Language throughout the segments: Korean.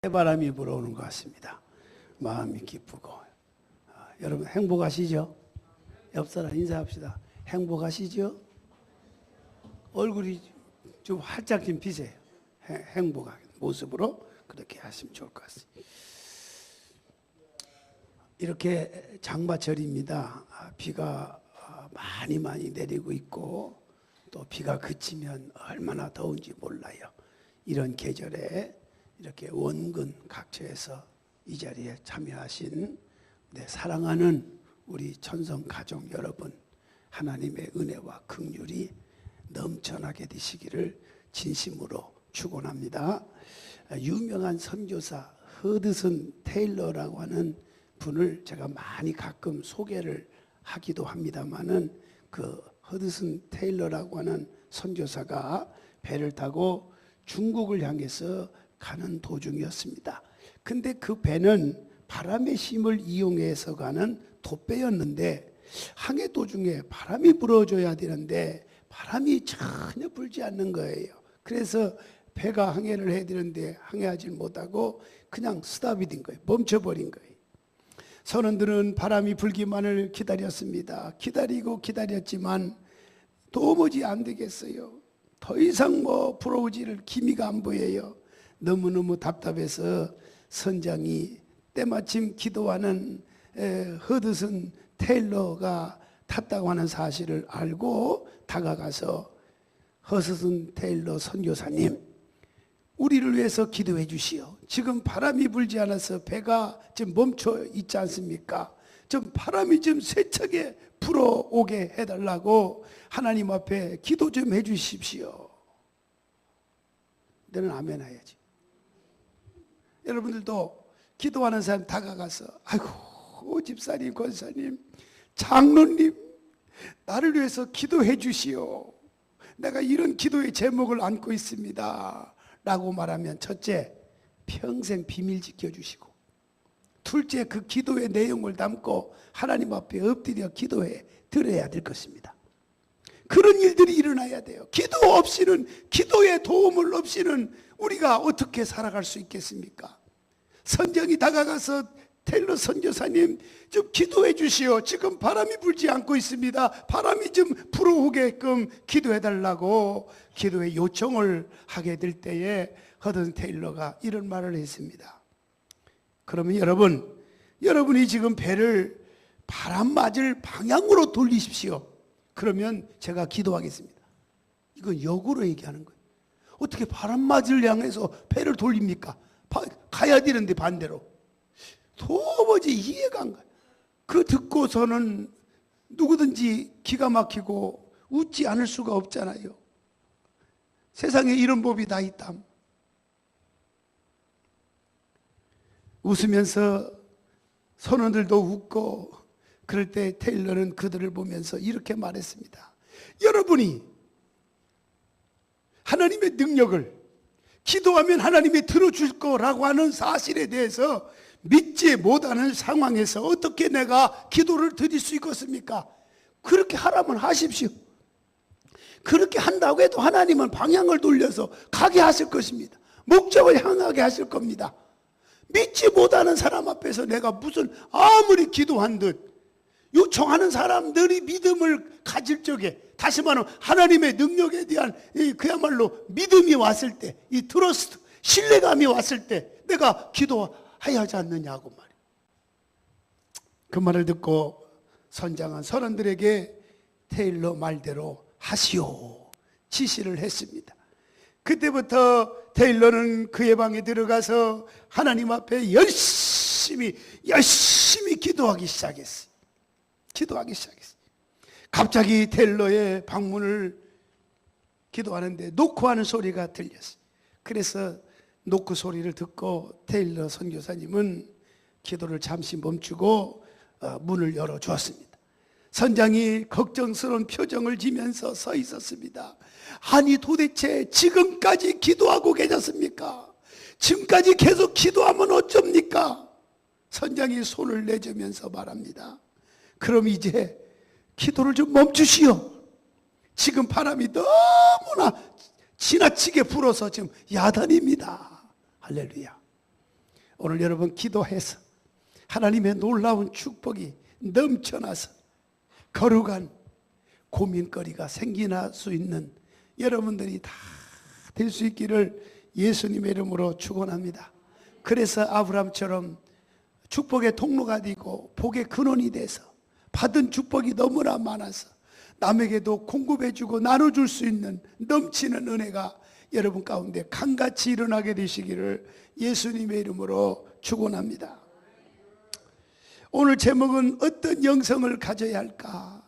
해바람이 불어오는 것 같습니다. 마음이 기쁘고. 여러분 행복하시죠? 옆 사람 인사합시다. 행복하시죠? 얼굴이 좀 활짝 좀 피세요. 행복한 모습으로 그렇게 하시면 좋을 것 같습니다. 이렇게 장마철입니다. 비가 많이 내리고 있고 또 비가 그치면 얼마나 더운지 몰라요. 이런 계절에 이렇게 원근 각처에서 이 자리에 참여하신 사랑하는 우리 천성 가족 여러분, 하나님의 은혜와 긍휼이 넘쳐나게 되시기를 진심으로 축원합니다. 유명한 선교사 허드슨 테일러라고 하는 분을 제가 많이 가끔 소개를 하기도 합니다만은, 그 허드슨 테일러라고 하는 선교사가 배를 타고 중국을 향해서 가는 도중이었습니다. 근데 그 배는 바람의 힘을 이용해서 가는 돛배였는데, 항해 도중에 바람이 불어줘야 되는데 바람이 전혀 불지 않는 거예요. 그래서 배가 항해를 해야 되는데 항해하지 못하고 그냥 스탑이 된 거예요. 멈춰버린 거예요. 선원들은 바람이 불기만을 기다렸습니다. 기다렸지만 도무지 안 되겠어요. 더 이상 불어오지를 기미가 안 보여요. 너무너무 답답해서 선장이 때마침 기도하는 허드슨 테일러가 탔다고 하는 사실을 알고 다가가서, 허드슨 테일러 선교사님, 우리를 위해서 기도해 주시오. 지금 바람이 불지 않아서 배가 지금 멈춰 있지 않습니까? 좀 바람이 좀 세차게 불어오게 해달라고 하나님 앞에 기도 좀 해 주십시오. 너는 아멘 해야지. 여러분들도 기도하는 사람 다가가서, 아이고 집사님, 권사님, 장로님, 나를 위해서 기도해 주시오. 내가 이런 기도의 제목을 안고 있습니다 라고 말하면, 첫째, 평생 비밀 지켜주시고, 둘째, 그 기도의 내용을 담고 하나님 앞에 엎드려 기도해 드려야 될 것입니다. 그런 일들이 일어나야 돼요. 기도 없이는, 기도의 도움을 없이는 우리가 어떻게 살아갈 수 있겠습니까? 선정이 다가가서, 테일러 선교사님 좀 기도해 주시오. 지금 바람이 불지 않고 있습니다. 바람이 좀 불어오게끔 기도해 달라고 기도의 요청을 하게 될 때에 허든 테일러가 이런 말을 했습니다. 그러면 여러분이 지금 배를 바람 맞을 방향으로 돌리십시오. 그러면 제가 기도하겠습니다. 이건 역으로 얘기하는 거예요. 어떻게 바람 맞을 향해서 배를 돌립니까? 가야 되는데 반대로. 도무지 이해가 안 가요. 그 듣고서는 누구든지 기가 막히고 웃지 않을 수가 없잖아요. 세상에 이런 법이 다 있다. 웃으면서 선원들도 웃고, 그럴 때 테일러는 그들을 보면서 이렇게 말했습니다. 여러분이 하나님의 능력을, 기도하면 하나님이 들어줄 거라고 하는 사실에 대해서 믿지 못하는 상황에서 어떻게 내가 기도를 드릴 수 있겠습니까? 그렇게 하라면 하십시오. 그렇게 한다고 해도 하나님은 방향을 돌려서 가게 하실 것입니다. 목적을 향하게 하실 겁니다. 믿지 못하는 사람 앞에서 내가 무슨 아무리 기도한 듯, 요청하는 사람들이 믿음을 가질 적에, 다시 말하면 하나님의 능력에 대한 그야말로 믿음이 왔을 때, 이 트러스트, 신뢰감이 왔을 때 내가 기도해야 하지 않느냐고 말이에요. 그 말을 듣고 선장은 선원들에게 테일러 말대로 하시오 지시를 했습니다. 그때부터 테일러는 그의 방에 들어가서 하나님 앞에 열심히 기도하기 시작했어요. 갑자기 테일러의 방문을 기도하는데 노크 하는 소리가 들렸어요. 그래서 노크 소리를 듣고 테일러 선교사님은 기도를 잠시 멈추고 문을 열어주었습니다. 선장이 걱정스러운 표정을 지면서 서 있었습니다. 아니 도대체 지금까지 기도하고 계셨습니까? 지금까지 계속 기도하면 어쩝니까? 선장이 손을 내주면서 말합니다. 그럼 이제 기도를 좀 멈추시오. 지금 바람이 너무나 지나치게 불어서 지금 야단입니다. 할렐루야. 오늘 여러분 기도해서 하나님의 놀라운 축복이 넘쳐나서 거룩한 고민거리가 생겨날 수 있는 여러분들이 다 될 수 있기를 예수님의 이름으로 축원합니다. 그래서 아브라함처럼 축복의 통로가 되고 복의 근원이 돼서 받은 축복이 너무나 많아서 남에게도 공급해주고 나눠줄 수 있는 넘치는 은혜가 여러분 가운데 강같이 일어나게 되시기를 예수님의 이름으로 축원합니다. 오늘 제목은 어떤 영성을 가져야 할까?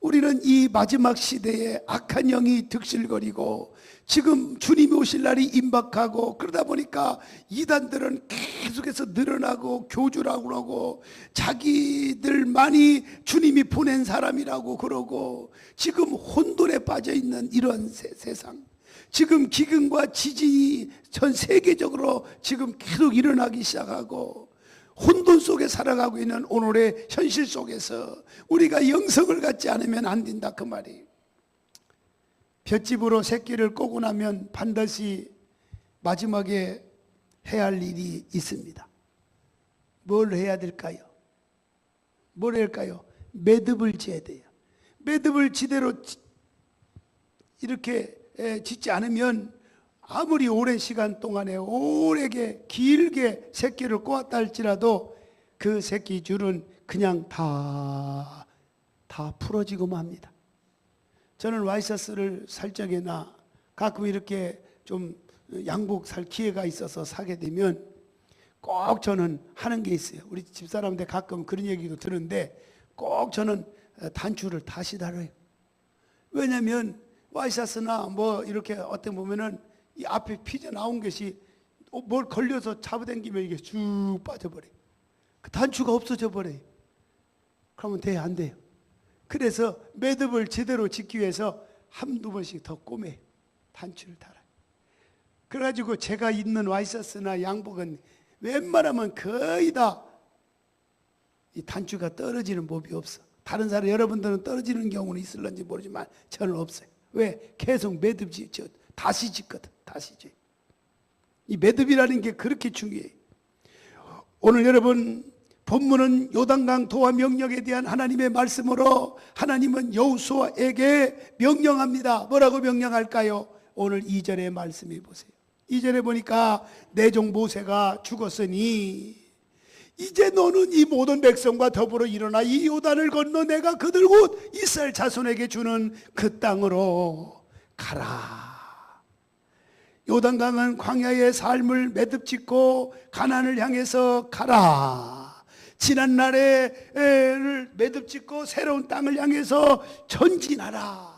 우리는 이 마지막 시대에 악한 영이 득실거리고 지금 주님이 오실 날이 임박하고 그러다 보니까 이단들은 계속해서 늘어나고 교주라고 하고 자기들만이 주님이 보낸 사람이라고 그러고 지금 혼돈에 빠져 있는 이런 세상, 지금 기근과 지진이 전 세계적으로 지금 계속 일어나기 시작하고 혼돈 속에 살아가고 있는 오늘의 현실 속에서 우리가 영성을 갖지 않으면 안 된다 그 말이에요. 볏집으로 새끼를 꼬고 나면 반드시 마지막에 해야 할 일이 있습니다. 뭘 해야 될까요? 뭘 해야 할까요? 매듭을 지어야 돼요. 매듭을 지대로 이렇게 짓지 않으면 아무리 오랜 시간 동안에 오래게 길게 새끼를 꼬았다 할지라도 그 새끼 줄은 그냥 다 풀어지고 맙니다. 저는 와이셔츠를 살 적에나 가끔 이렇게 좀 양복 살 기회가 있어서 사게 되면 꼭 저는 하는 게 있어요. 우리 집사람한테 가끔 그런 얘기도 들은데 꼭 저는 단추를 다시 달아요. 왜냐하면 와이셔츠나 뭐 이렇게 어떤 보면은 이 앞에 피져 나온 것이 뭘 걸려서 잡아당기면 이게 쭉 빠져버려요. 그 단추가 없어져 버려요. 그러면 돼요? 안 돼요? 그래서 매듭을 제대로 짓기 위해서 한두 번씩 더 꼬매요. 단추를 달아요. 그래가지고 제가 입는 와이셔츠나 양복은 웬만하면 거의 다 이 단추가 떨어지는 법이 없어. 다른 사람 여러분들은 떨어지는 경우는 있을런지 모르지만 저는 없어요. 왜? 계속 매듭 짓죠. 다시 짓거든. 다시 짓. 이 매듭이라는 게 그렇게 중요해요. 오늘 여러분 본문은 요단강 도와 명령에 대한 하나님의 말씀으로 하나님은 여호수아에게 명령합니다. 뭐라고 명령할까요? 오늘 2절의 말씀해 보세요. 2절에 보니까 내 종 모세가 죽었으니 이제 너는 이 모든 백성과 더불어 일어나 이 요단을 건너 내가 그들 곧 이스라엘 자손에게 주는 그 땅으로 가라. 요단강은 광야의 삶을 매듭 짓고 가나안을 향해서 가라. 지난날에를 매듭 짓고 새로운 땅을 향해서 전진하라.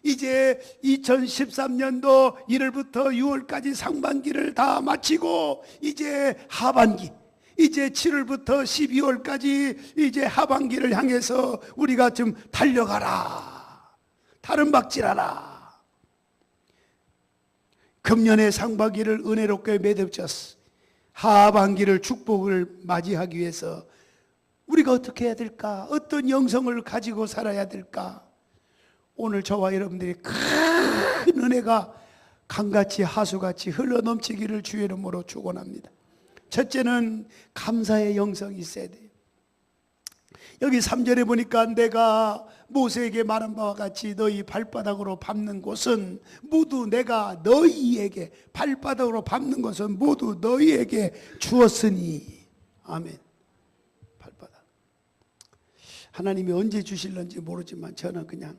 이제 2013년도 1월부터 6월까지 상반기를 다 마치고 이제 하반기, 이제 7월부터 12월까지 이제 하반기를 향해서 우리가 좀 달려가라. 다른 박질하라. 금년의 상반기를 은혜롭게 매듭졌어. 하반기를 축복을 맞이하기 위해서 우리가 어떻게 해야 될까? 어떤 영성을 가지고 살아야 될까? 오늘 저와 여러분들이 큰 은혜가 강같이 하수같이 흘러넘치기를 주의 이름으로 축원합니다. 첫째는 감사의 영성이 있어야 돼요. 여기 3절에 보니까 내가 모세에게 말한 바와 같이 너희 발바닥으로 밟는 곳은 모두 내가 너희에게, 발바닥으로 밟는 것은 모두 너희에게 주었으니. 아멘. 발바닥. 하나님이 언제 주실런지 모르지만 저는 그냥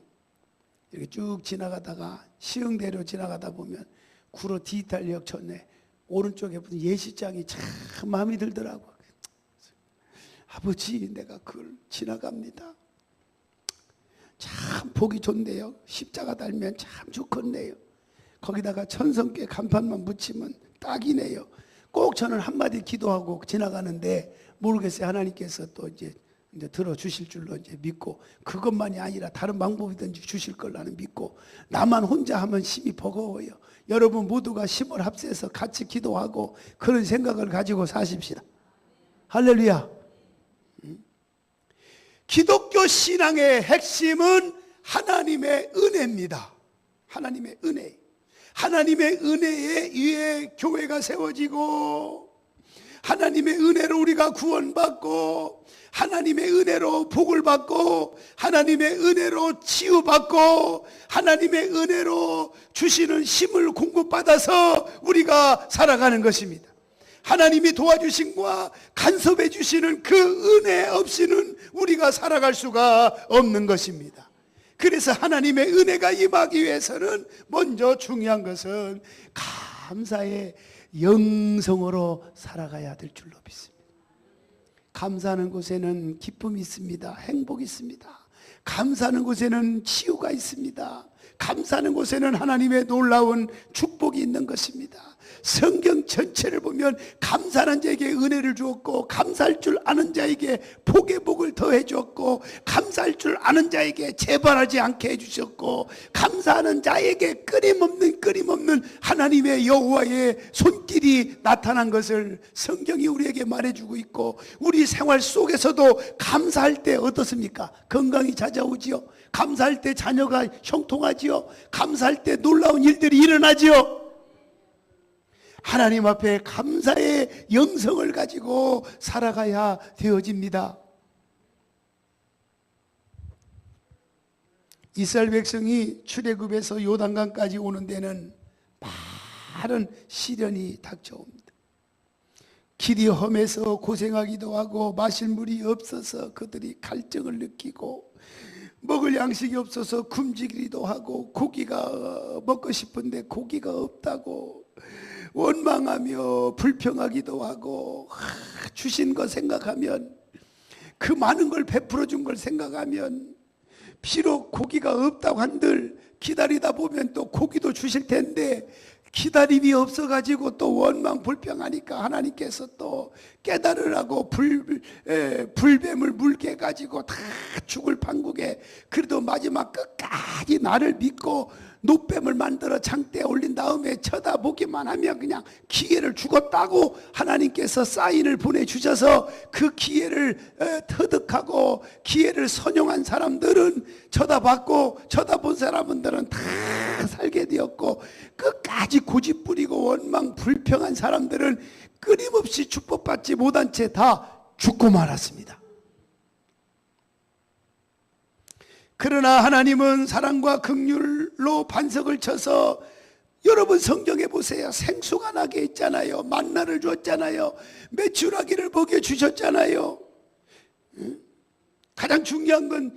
이렇게 쭉 지나가다가 시흥대로 지나가다 보면 구로 디지털역 전에 오른쪽에 무슨 예시장이 참 마음에 들더라고요. 아버지, 내가 그걸 지나갑니다. 참 보기 좋네요. 십자가 달면 참 좋겠네요. 거기다가 천성께 간판만 붙이면 딱이네요. 꼭 저는 한마디 기도하고 지나가는데 모르겠어요. 하나님께서 또 이제 들어주실 줄로 이제 믿고 그것만이 아니라 다른 방법이든지 주실 걸 나는 믿고 나만 혼자 하면 심히 버거워요. 여러분 모두가 힘을 합세해서 같이 기도하고 그런 생각을 가지고 사십시다. 할렐루야. 기독교 신앙의 핵심은 하나님의 은혜입니다. 하나님의 은혜. 하나님의 은혜에 의해 교회가 세워지고 하나님의 은혜로 우리가 구원받고, 하나님의 은혜로 복을 받고, 하나님의 은혜로 치유받고, 하나님의 은혜로 주시는 힘을 공급받아서 우리가 살아가는 것입니다. 하나님이 도와주심과 간섭해 주시는 그 은혜 없이는 우리가 살아갈 수가 없는 것입니다. 그래서 하나님의 은혜가 임하기 위해서는 먼저 중요한 것은 감사의 영성으로 살아가야 될 줄로 믿습니다. 감사하는 곳에는 기쁨이 있습니다. 행복이 있습니다. 감사하는 곳에는 치유가 있습니다. 감사하는 곳에는 하나님의 놀라운 축복이 있는 것입니다. 성경 전체를 보면 감사하는 자에게 은혜를 주었고, 감사할 줄 아는 자에게 복의 복을 더해 주었고, 감사할 줄 아는 자에게 재발하지 않게 해주셨고, 감사하는 자에게 끊임없는 하나님의 여호와의 손길이 나타난 것을 성경이 우리에게 말해주고 있고, 우리 생활 속에서도 감사할 때 어떻습니까? 건강이 찾아오지요. 감사할 때 자녀가 형통하지요. 감사할 때 놀라운 일들이 일어나지요. 하나님 앞에 감사의 영성을 가지고 살아가야 되어집니다. 이스라엘 백성이 출애굽에서 요단강까지 오는 데는 많은 시련이 닥쳐옵니다. 길이 험해서 고생하기도 하고, 마실 물이 없어서 그들이 갈증을 느끼고, 먹을 양식이 없어서 굶주리기도 하고, 고기가 먹고 싶은데 고기가 없다고 원망하며 불평하기도 하고, 주신 거 생각하면, 그 많은 걸 베풀어 준 걸 생각하면, 비록 고기가 없다고 한들 기다리다 보면 또 고기도 주실 텐데, 기다림이 없어가지고 또 원망 불평하니까 하나님께서 또 깨달으라고 불뱀을 물게 해가지고 다 죽을 판국에, 그래도 마지막 끝까지 나를 믿고 노뱀을 만들어 장대에 올린 다음에 쳐다보기만 하면 그냥 기회를 주었다고 하나님께서 사인을 보내주셔서, 그 기회를 터득하고 기회를 선용한 사람들은 쳐다봤고, 쳐다본 사람들은 다 살게 되었고, 끝까지 고집부리고 원망 불평한 사람들은 끊임없이 축복받지 못한 채 다 죽고 말았습니다. 그러나 하나님은 사랑과 긍휼로 반석을 쳐서, 여러분 성경에 보세요. 생수가 나게 했잖아요. 만나를 줬잖아요. 메추라기를 먹여주셨잖아요. 가장 중요한 건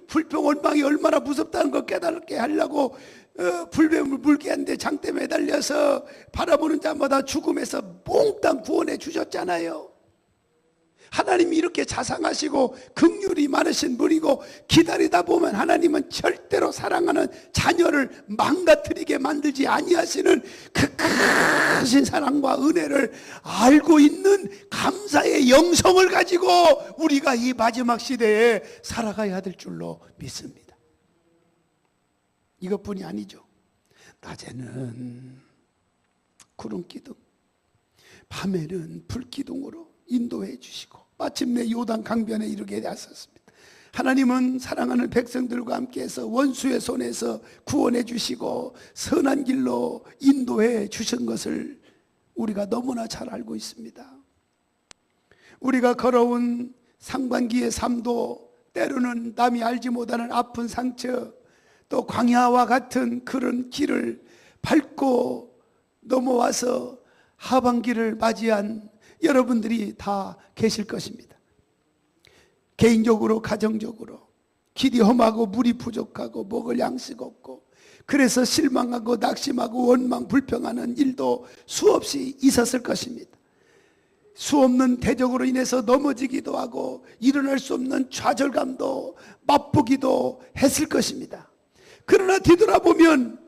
불평 원망이 얼마나 무섭다는 걸 깨닫게 하려고 불뱀을 물게 하는데 장대 매달려서 바라보는 자마다 죽음에서 몽땅 구원해 주셨잖아요. 하나님이 이렇게 자상하시고 긍휼이 많으신 분이고, 기다리다 보면 하나님은 절대로 사랑하는 자녀를 망가뜨리게 만들지 아니하시는 그 크신 사랑과 은혜를 알고 있는 감사의 영성을 가지고 우리가 이 마지막 시대에 살아가야 될 줄로 믿습니다. 이것뿐이 아니죠. 낮에는 구름기둥, 밤에는 불기둥으로 인도해 주시고, 마침내 요단 강변에 이르게 되었습니다. 하나님은 사랑하는 백성들과 함께해서 원수의 손에서 구원해 주시고 선한 길로 인도해 주신 것을 우리가 너무나 잘 알고 있습니다. 우리가 걸어온 상반기의 삶도 때로는 남이 알지 못하는 아픈 상처, 또 광야와 같은 그런 길을 밟고 넘어와서 하반기를 맞이한 여러분들이 다 계실 것입니다. 개인적으로, 가정적으로 길이 험하고 물이 부족하고 먹을 양식 없고, 그래서 실망하고 낙심하고 원망 불평하는 일도 수없이 있었을 것입니다. 수없는 대적으로 인해서 넘어지기도 하고 일어날 수 없는 좌절감도 맛보기도 했을 것입니다. 그러나 뒤돌아보면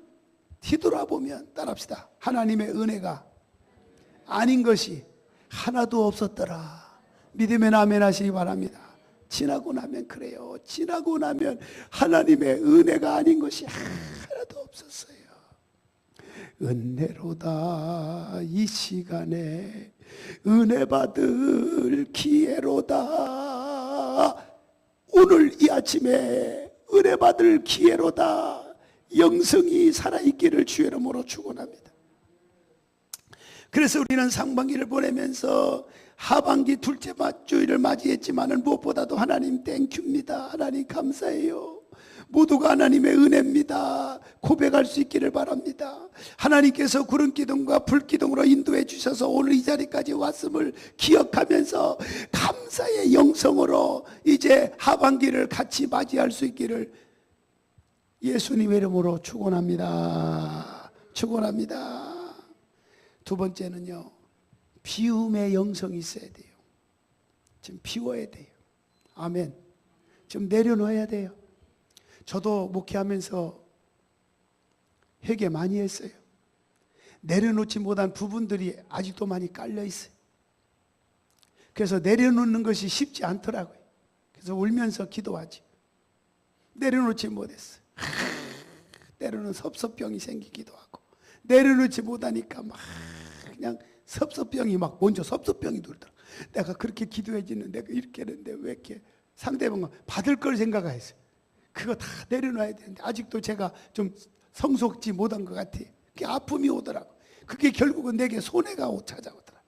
따라합시다. 하나님의 은혜가 아닌 것이 하나도 없었더라. 믿으면 아멘 하시기 바랍니다. 지나고 나면 그래요. 지나고 나면 하나님의 은혜가 아닌 것이 하나도 없었어요. 은혜로다 이 시간에 은혜 받을 기회로다. 오늘 이 아침에 은혜 받을 기회로다. 영성이 살아있기를 주의 이름으로 축원합니다. 그래서 우리는 상반기를 보내면서 하반기 둘째 주일을 맞이했지만은 무엇보다도 하나님 땡큐입니다. 하나님 감사해요. 모두가 하나님의 은혜입니다. 고백할 수 있기를 바랍니다. 하나님께서 구름 기둥과 불 기둥으로 인도해 주셔서 오늘 이 자리까지 왔음을 기억하면서 감사의 영성으로 이제 하반기를 같이 맞이할 수 있기를 예수님의 이름으로 축원합니다. 축원합니다. 두 번째는요, 비움의 영성이 있어야 돼요. 좀 비워야 돼요. 아멘. 좀 내려놓아야 돼요. 저도 목회하면서 회개 많이 했어요. 내려놓지 못한 부분들이 아직도 많이 깔려 있어요. 그래서 내려놓는 것이 쉽지 않더라고요. 그래서 울면서 기도하지. 내려놓지 못했어요. 때로는 섭섭병이 생기기도 하고, 내려놓지 못하니까 막 그냥 섭섭병이 막 먼저 섭섭병이 들더라. 내가 그렇게 기도해지는데 내가 이렇게 했는데 왜 이렇게 상대방은 받을 걸 생각했어요. 그거 다 내려놔야 되는데 아직도 제가 좀 성숙지 못한 것 같아요. 그게 아픔이 오더라고. 그게 결국은 내게 손해가 찾아오더라.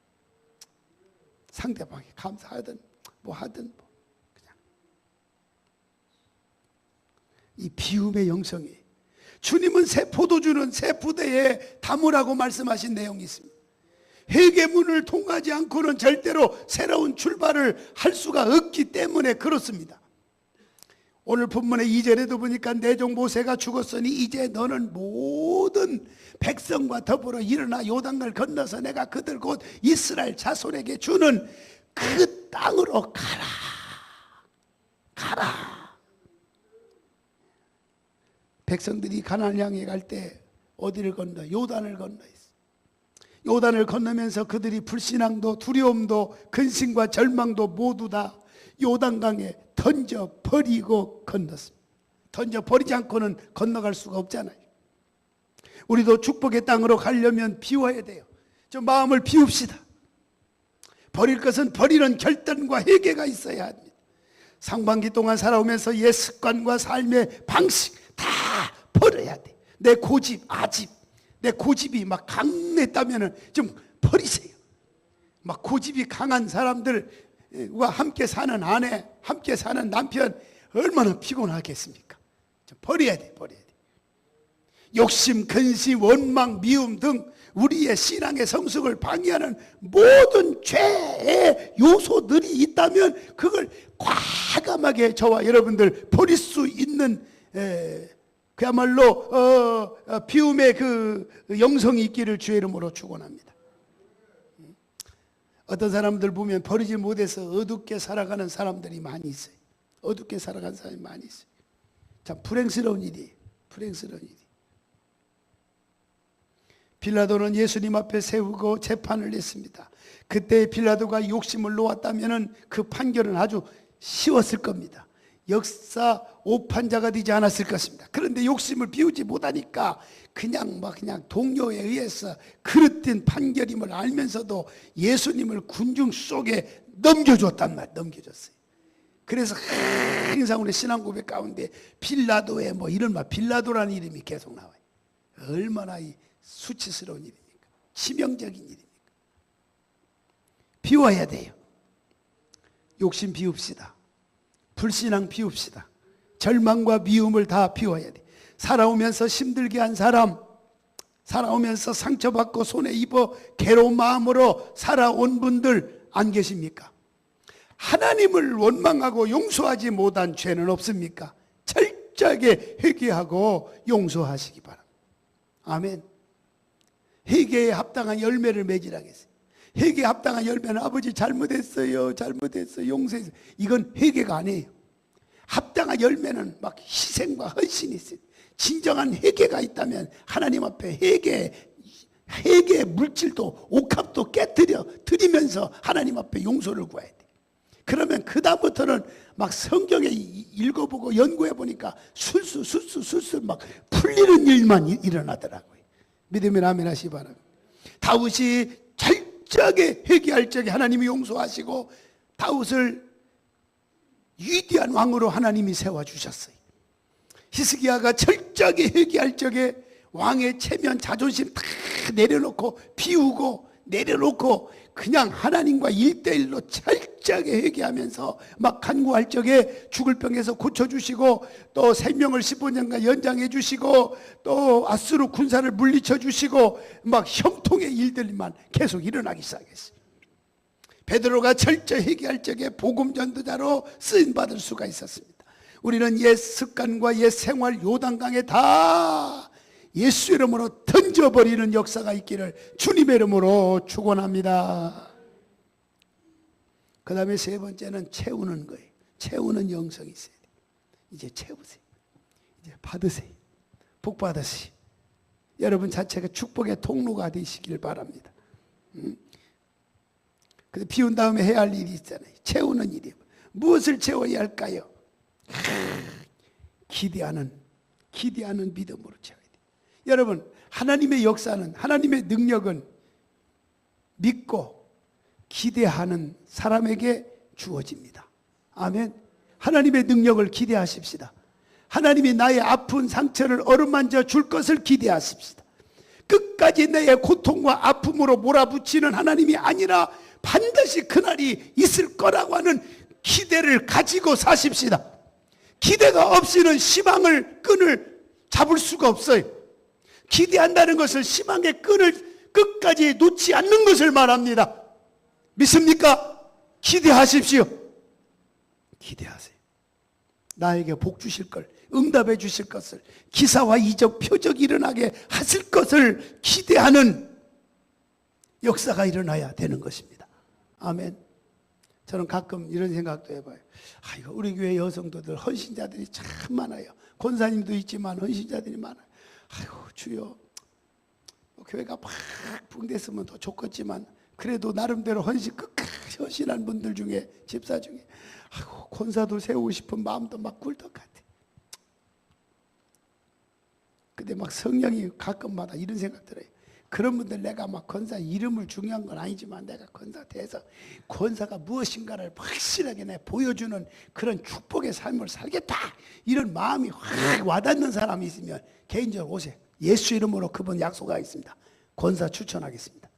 상대방이 감사하든 뭐 하든 뭐 그냥 이 비움의 영성이, 주님은 새 포도주는 새 부대에 담으라고 말씀하신 내용이 있습니다. 회개문을 통하지 않고는 절대로 새로운 출발을 할 수가 없기 때문에 그렇습니다. 오늘 본문의 2절에도 보니까 내 종 모세가 죽었으니 이제 너는 모든 백성과 더불어 일어나 요단강을 건너서 내가 그들 곧 이스라엘 자손에게 주는 그 땅으로 가라. 가라. 백성들이 가나안을 향해 갈 때 어디를 건너? 요단을 건너 있어. 요단을 건너면서 그들이 불신앙도 두려움도 근심과 절망도 모두 다 요단강에 던져버리고 건넜습니다. 던져버리지 않고는 건너갈 수가 없잖아요. 우리도 축복의 땅으로 가려면 비워야 돼요. 좀 마음을 비웁시다. 버릴 것은 버리는 결단과 회개가 있어야 합니다. 상반기 동안 살아오면서 옛 습관과 삶의 방식 다 버려야 돼. 내 고집, 아집, 내 고집이 막 강했다면 좀 버리세요. 막 고집이 강한 사람들과 함께 사는 아내, 함께 사는 남편 얼마나 피곤하겠습니까? 좀 버려야 돼, 버려야 돼. 욕심, 근심, 원망, 미움 등 우리의 신앙의 성숙을 방해하는 모든 죄의 요소들이 있다면 그걸 과감하게 저와 여러분들 버릴 수 있는 그야말로 비움의 그 영성이 있기를 주의 이름으로 축원합니다. 어떤 사람들 보면 버리지 못해서 어둡게 살아가는 사람들이 많이 있어요. 어둡게 살아가는 사람이 많이 있어요. 참 불행스러운 일이에요. 불행스러운 일이. 빌라도는 예수님 앞에 세우고 재판을 했습니다. 그때 빌라도가 욕심을 놓았다면 그 판결은 아주 쉬웠을 겁니다. 역사 오판자가 되지 않았을 것입니다. 그런데 욕심을 비우지 못하니까 그냥 동료에 의해서 그릇된 판결임을 알면서도 예수님을 군중 속에 넘겨줬단 말이에요. 넘겨줬어요. 그래서 항상 우리 신앙 고백 가운데 빌라도의 뭐 이런 말, 빌라도라는 이름이 계속 나와요. 얼마나 이 수치스러운 일입니까? 치명적인 일입니까? 비워야 돼요. 욕심 비웁시다. 불신앙 비웁시다. 절망과 미움을 다 비워야 돼. 살아오면서 힘들게 한 사람, 살아오면서 상처받고 손에 입어 괴로운 마음으로 살아온 분들 안 계십니까? 하나님을 원망하고 용서하지 못한 죄는 없습니까? 철저하게 회개하고 용서하시기 바랍니다. 아멘. 회개에 합당한 열매를 맺으라겠어요. 회개에 합당한 열매는 아버지 잘못했어요, 용서했어요. 이건 회개가 아니에요. 합당한 열매는 막 희생과 헌신이 있어요. 진정한 회개가 있다면 하나님 앞에 회개의 물질도 옥합도 드리면서 하나님 앞에 용서를 구해야 돼. 그러면 그 다음부터는 막 성경에 읽어보고 연구해보니까 술술 막 풀리는 일만 일어나더라고요. 믿으면 아멘 하시기 바랍니다. 다윗이 철저하게 회개할 적에 하나님이 용서하시고 다윗을 위대한 왕으로 하나님이 세워주셨어요. 히스기야가 철저하게 회개할 적에 왕의 체면, 자존심 다 내려놓고 비우고 내려놓고 그냥 하나님과 1대1로 철저하게 회개하면서 막 간구할 적에 죽을 병에서 고쳐주시고, 또 생명을 15년간 연장해 주시고, 또 아수르 군사를 물리쳐 주시고, 막 형통의 일들만 계속 일어나기 시작했어요. 베드로가 철저히 회개할 적에 복음 전도자로 쓰임받을 수가 있었습니다. 우리는 옛 습관과 옛 생활 요단강에 다 예수 이름으로 던져버리는 역사가 있기를 주님의 이름으로 축원합니다. 그 다음에 세 번째는 채우는 거예요. 채우는 영성이 있어야 돼요. 이제 채우세요. 이제 받으세요. 복 받으세요. 여러분 자체가 축복의 통로가 되시길 바랍니다. 근데 비운 다음에 해야 할 일이 있잖아요. 채우는 일이에요. 무엇을 채워야 할까요? 기대하는 믿음으로 채워야 돼요. 여러분, 하나님의 역사는, 하나님의 능력은 믿고 기대하는 사람에게 주어집니다. 아멘. 하나님의 능력을 기대하십시다. 하나님이 나의 아픈 상처를 어루만져 줄 것을 기대하십시다. 끝까지 내 고통과 아픔으로 몰아붙이는 하나님이 아니라 반드시 그날이 있을 거라고 하는 기대를 가지고 사십시다. 기대가 없이는 희망을 끈을 잡을 수가 없어요. 기대한다는 것은 희망의 끈을 끝까지 놓지 않는 것을 말합니다. 믿습니까? 기대하십시오. 기대하세요. 나에게 복 주실 걸, 응답해 주실 것을, 기사와 이적, 표적이 일어나게 하실 것을 기대하는 역사가 일어나야 되는 것입니다. 아멘. 저는 가끔 이런 생각도 해봐요. 아이고, 우리 교회 여성도들, 헌신자들이 참 많아요. 권사님도 있지만 헌신자들이 많아요. 아이고, 주여, 교회가 막 붕댔으면 더 좋겠지만 그래도 나름대로 끝까지 헌신한 분들 중에, 집사 중에, 아이고, 권사도 세우고 싶은 마음도 막 꿀떡 같아. 근데 막 성령이 가끔마다 이런 생각 들어요. 그런 분들, 내가 막 권사 이름을 중요한 건 아니지만 내가 권사 돼서 권사가 무엇인가를 확실하게 내 보여주는 그런 축복의 삶을 살겠다, 이런 마음이 확 와닿는 사람이 있으면 개인적으로 오세요. 예수 이름으로 그분 약속하겠습니다. 권사 추천하겠습니다.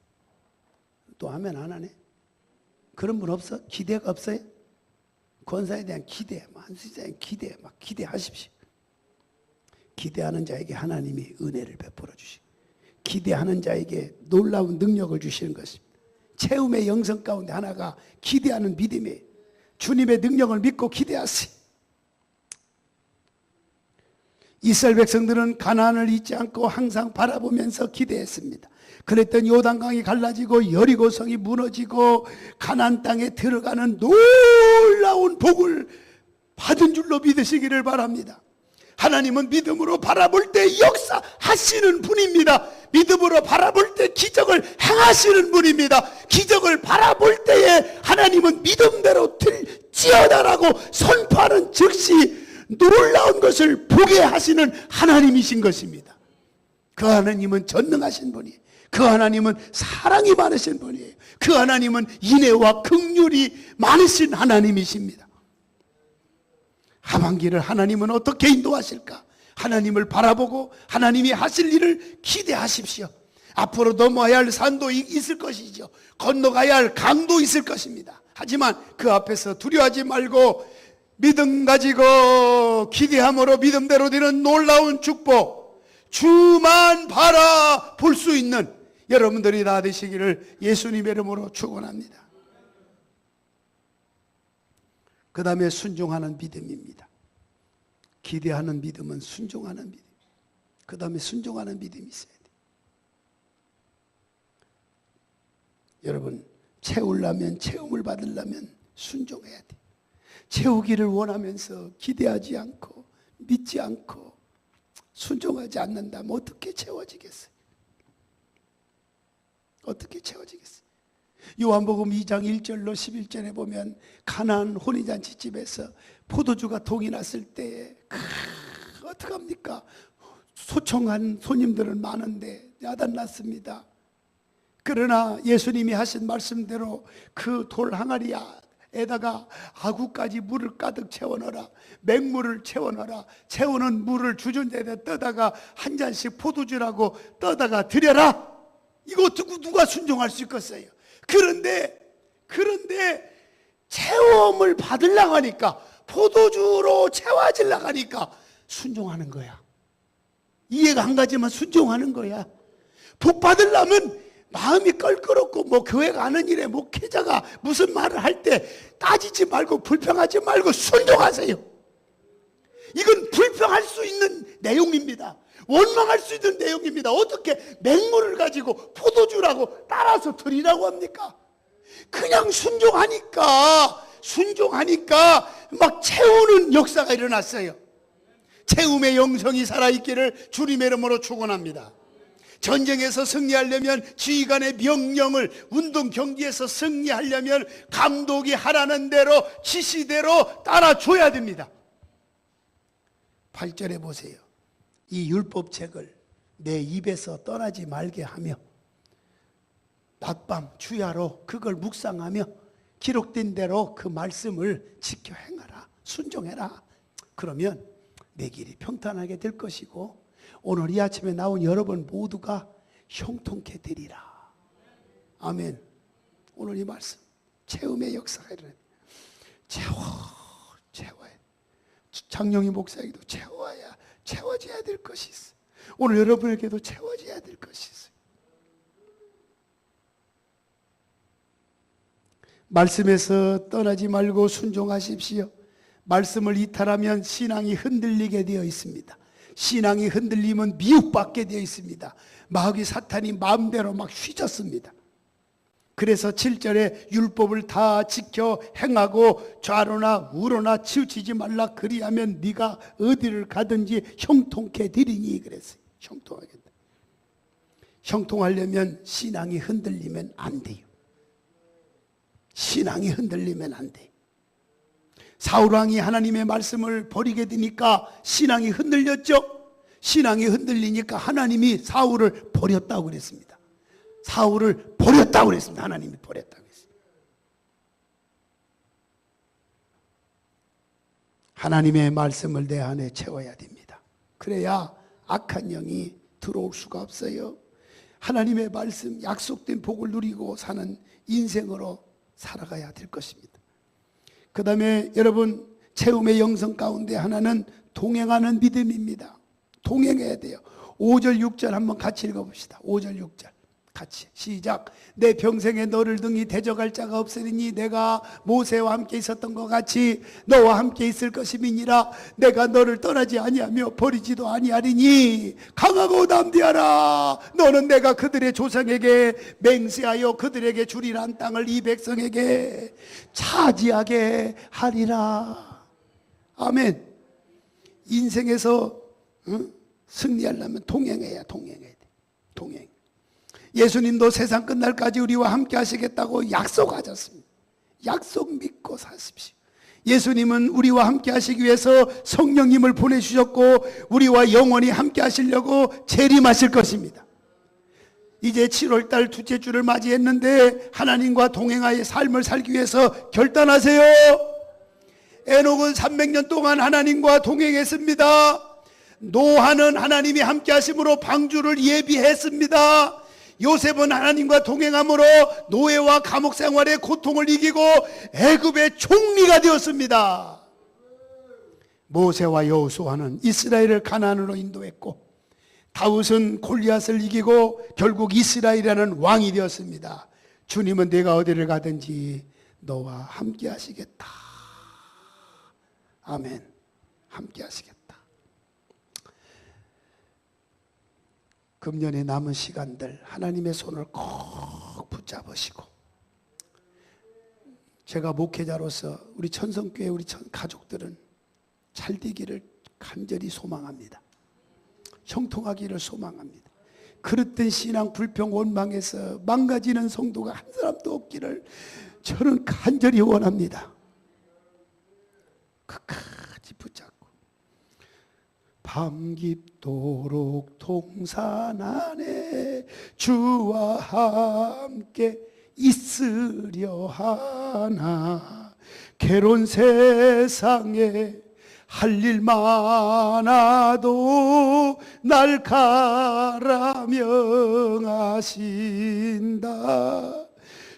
또 하면 안 하네? 그런 분 없어? 기대가 없어요? 권사에 대한 기대, 만수자에 기대, 막 기대하십시오. 기대하는 자에게 하나님이 은혜를 베풀어 주시고, 기대하는 자에게 놀라운 능력을 주시는 것입니다. 채움의 영성 가운데 하나가 기대하는 믿음이에요. 주님의 능력을 믿고 기대하세요. 이스라엘 백성들은 가나안을 잊지 않고 항상 바라보면서 기대했습니다. 그랬더니 요단강이 갈라지고 여리고성이 무너지고 가나안 땅에 들어가는 놀라운 복을 받은 줄로 믿으시기를 바랍니다. 하나님은 믿음으로 바라볼 때 역사하시는 분입니다. 믿음으로 바라볼 때 기적을 행하시는 분입니다. 기적을 바라볼 때에 하나님은 믿음대로 될지어다라고 선포하는 즉시 놀라운 것을 보게 하시는 하나님이신 것입니다. 그 하나님은 전능하신 분이에요. 그 하나님은 사랑이 많으신 분이에요. 그 하나님은 인애와 긍휼이 많으신 하나님이십니다. 하반기를 하나님은 어떻게 인도하실까? 하나님을 바라보고 하나님이 하실 일을 기대하십시오. 앞으로 넘어야 할 산도 있을 것이죠. 건너가야 할 강도 있을 것입니다. 하지만 그 앞에서 두려워하지 말고 믿음 가지고 기대함으로 믿음대로 되는 놀라운 축복, 주만 바라볼 수 있는 여러분들이 다 되시기를 예수님의 이름으로 축원합니다. 그 다음에 순종하는 믿음입니다. 기대하는 믿음은 순종하는 믿음. 그 다음에 순종하는 믿음이 있어야 돼요. 여러분, 채우려면, 채움을 받으려면 순종해야 돼요. 채우기를 원하면서 기대하지 않고 믿지 않고 순종하지 않는다면 어떻게 채워지겠어요? 어떻게 채워지겠어요? 요한복음 2장 1절로 11절에 보면 가나안 혼인잔치집에서 포도주가 동이 났을 때에 어떡합니까? 소청한 손님들은 많은데 야단났습니다. 그러나 예수님이 하신 말씀대로 그 돌 항아리에다가 아구까지 물을 가득 채워넣어라, 맹물을 채워넣어라, 채우는 물을 주전자에다 떠다가 한 잔씩 포도주라고 떠다가 드려라, 이거 듣고 누가 순종할 수 있겠어요? 그런데 체험을 받으려고 하니까, 포도주로 채워지려고 하니까 순종하는 거야. 이해가 안 가지만 순종하는 거야. 복 받으려면 마음이 껄끄럽고, 뭐 교회 가는 일에 목회자가 무슨 말을 할 때 따지지 말고 불평하지 말고 순종하세요. 이건 불평할 수 있는 내용입니다. 원망할 수 있는 내용입니다. 어떻게 맹물을 가지고 포도주라고 따라서 드리라고 합니까? 그냥 순종하니까 막 채우는 역사가 일어났어요. 채움의 영성이 살아있기를 주님의 이름으로 축원합니다. 전쟁에서 승리하려면 지휘관의 명령을, 운동 경기에서 승리하려면 감독이 하라는 대로, 지시대로 따라줘야 됩니다. 8절에 보세요. 이 율법책을 내 입에서 떠나지 말게 하며 낮밤 주야로 그걸 묵상하며 기록된 대로 그 말씀을 지켜 행하라. 순종해라. 그러면 내 길이 평탄하게 될 것이고 오늘 이 아침에 나온 여러분 모두가 형통케 되리라. 아멘. 오늘 이 말씀 채움의 역사가 일어나요. 채워야. 장영희 목사에게도 채워져야 될 것이 있어요. 오늘 여러분에게도 채워져야 될 것이 있어요. 말씀에서 떠나지 말고 순종하십시오. 말씀을 이탈하면 신앙이 흔들리게 되어 있습니다. 신앙이 흔들리면 미혹받게 되어 있습니다. 마귀 사탄이 마음대로 막 휘젓습니다. 그래서 7절에 율법을 다 지켜 행하고 좌로나 우로나 치우치지 말라. 그리하면 네가 어디를 가든지 형통케 되리니 그랬어요. 형통하겠다. 형통하려면 신앙이 흔들리면 안 돼요. 신앙이 흔들리면 안 돼. 사울왕이 하나님의 말씀을 버리게 되니까 신앙이 흔들렸죠. 신앙이 흔들리니까 하나님이 사울을 버렸다고 그랬습니다. 사울을 버렸다고 그랬습니다. 하나님이 버렸다고 그랬습니다. 하나님의 말씀을 내 안에 채워야 됩니다. 그래야 악한 영이 들어올 수가 없어요. 하나님의 말씀, 약속된 복을 누리고 사는 인생으로 살아가야 될 것입니다. 그 다음에 여러분, 채움의 영성 가운데 하나는 동행하는 믿음입니다. 동행해야 돼요. 5절 6절 한번 같이 읽어봅시다. 5절 6절 같이 시작. 내 평생에 너를 등이 대적할 자가 없으리니 내가 모세와 함께 있었던 것 같이 너와 함께 있을 것임이니라. 내가 너를 떠나지 아니하며 버리지도 아니하리니 강하고 담대하라. 너는 내가 그들의 조상에게 맹세하여 그들에게 주리란 땅을 이 백성에게 차지하게 하리라. 아멘. 인생에서 승리하려면 동행해야 돼. 동행. 예수님도 세상 끝날까지 우리와 함께 하시겠다고 약속하셨습니다. 약속 믿고 사십시오. 예수님은 우리와 함께 하시기 위해서 성령님을 보내주셨고 우리와 영원히 함께 하시려고 재림하실 것입니다. 이제 7월달 둘째 주를 맞이했는데 하나님과 동행하여 삶을 살기 위해서 결단하세요. 에녹은 300년 동안 하나님과 동행했습니다. 노아는 하나님이 함께 하심으로 방주를 예비했습니다. 요셉은 하나님과 동행함으로 노예와 감옥 생활의 고통을 이기고 애굽의 총리가 되었습니다. 모세와 여호수아는 이스라엘을 가나안으로 인도했고 다윗은 골리앗을 이기고 결국 이스라엘이라는 왕이 되었습니다. 주님은 내가 어디를 가든지 너와 함께 하시겠다. 아멘. 함께 하시겠다. 금년에 남은 시간들 하나님의 손을 꼭 붙잡으시고, 제가 목회자로서 우리 천성교회 우리 가족들은 잘 되기를 간절히 소망합니다. 형통하기를 소망합니다. 그릇된 신앙 불평 원망에서 망가지는 성도가 한 사람도 없기를 저는 간절히 원합니다. 끝까지 붙잡고 밤 깊도록 동산 안에 주와 함께 있으려 하나. 괴로운 세상에 할 일 많아도 날 가라 명하신다.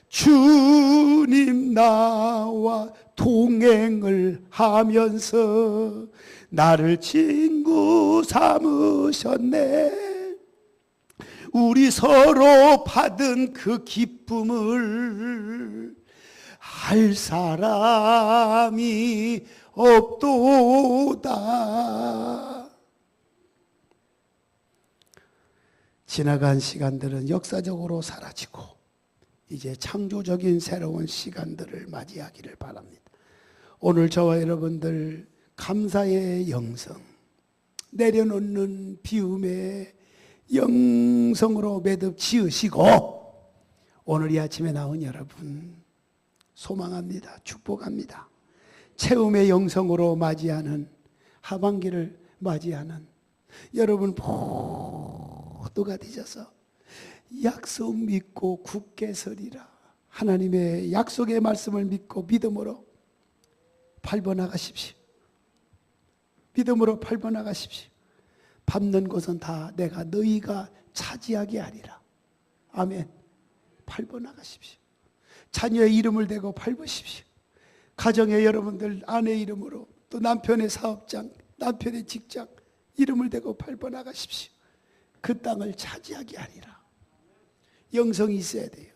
주님 나와 동행을 하면서 나를 친구 삼으셨네. 우리 서로 받은 그 기쁨을 할 사람이 없도다. 지나간 시간들은 역사적으로 사라지고 이제 창조적인 새로운 시간들을 맞이하기를 바랍니다. 오늘 저와 여러분들 감사의 영성, 내려놓는 비움의 영성으로 매듭 지으시고 오늘 이 아침에 나온 여러분 소망합니다. 축복합니다. 체험의 영성으로 맞이하는 하반기를 맞이하는 여러분 모두가 되셔서 약속 믿고 굳게 서리라. 하나님의 약속의 말씀을 믿고 믿음으로 밟아나가십시오. 믿음으로 밟아나가십시오. 밟는 곳은 다 내가 너희가 차지하게 하리라. 아멘. 밟아나가십시오. 자녀의 이름을 대고 밟으십시오. 가정의 여러분들 아내 이름으로 또 남편의 사업장, 남편의 직장 이름을 대고 밟아나가십시오. 그 땅을 차지하게 하리라. 영성이 있어야 돼요.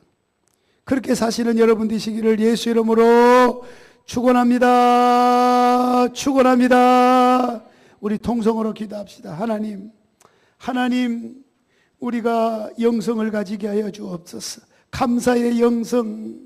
그렇게 사시는 여러분 되시기를 예수 이름으로 축원합니다. 축원합니다. 우리 통성으로 기도합시다. 하나님 우리가 영성을 가지게 하여 주옵소서. 감사의 영성,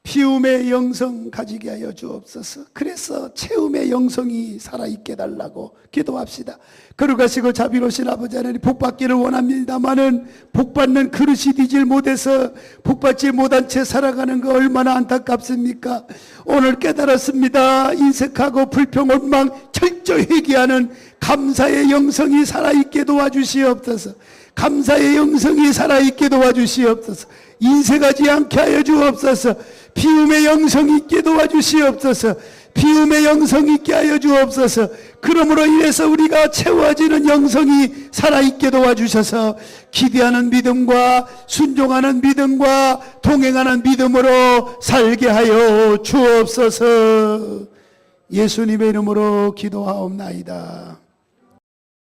피움의 영성 가지게 하여 주옵소서. 그래서 체험의 영성이 살아있게 달라고 기도합시다. 거룩하시고 자비로우신 아버지 하나님, 복받기를 원합니다마는 복받는 그릇이 되질 못해서 복받지 못한 채 살아가는 거 얼마나 안타깝습니까? 오늘 깨달았습니다. 인색하고 불평 원망 철저히 회개하는 감사의 영성이 살아있게 도와주시옵소서. 감사의 영성이 살아있게 도와주시옵소서. 인색하지 않게 하여 주옵소서. 비움의 영성 있게 도와주시옵소서. 비움의 영성 있게 하여 주옵소서. 그러므로 인해서 우리가 채워지는 영성이 살아있게 도와주셔서 기대하는 믿음과 순종하는 믿음과 동행하는 믿음으로 살게 하여 주옵소서. 예수님의 이름으로 기도하옵나이다.